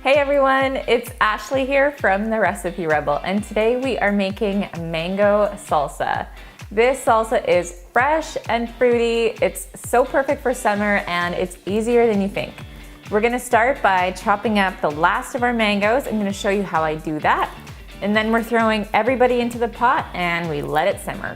Hey everyone, it's Ashley here from the Recipe Rebel, and today we are making mango salsa. This salsa is fresh and fruity. It's so perfect for summer and it's easier than you think. We're gonna start by chopping up the last of our mangoes. I'm gonna show you how I do that. And then we're throwing everybody into the pot and we let it simmer.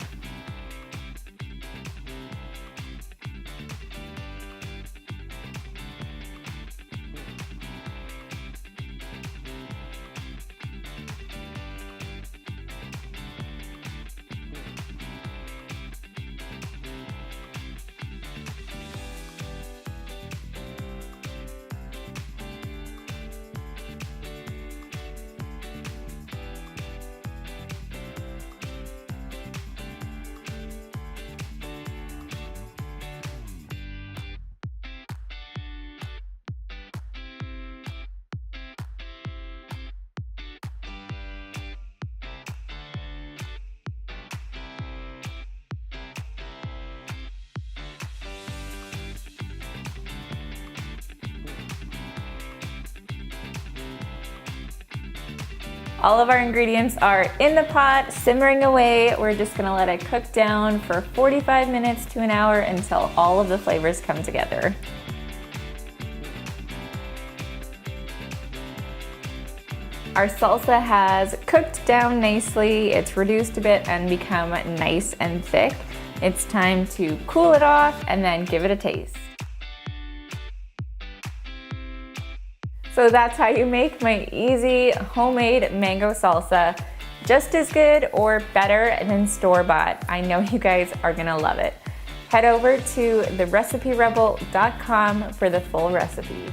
All of our ingredients are in the pot, simmering away. We're just gonna let it cook down for 45 minutes to an hour until all of the flavors come together. Our salsa has cooked down nicely. It's reduced a bit and become nice and thick. It's time to cool it off and then give it a taste. So that's how you make my easy homemade mango salsa. Just as good or better than store-bought. I know you guys are gonna love it. Head over to thereciperebel.com for the full recipe.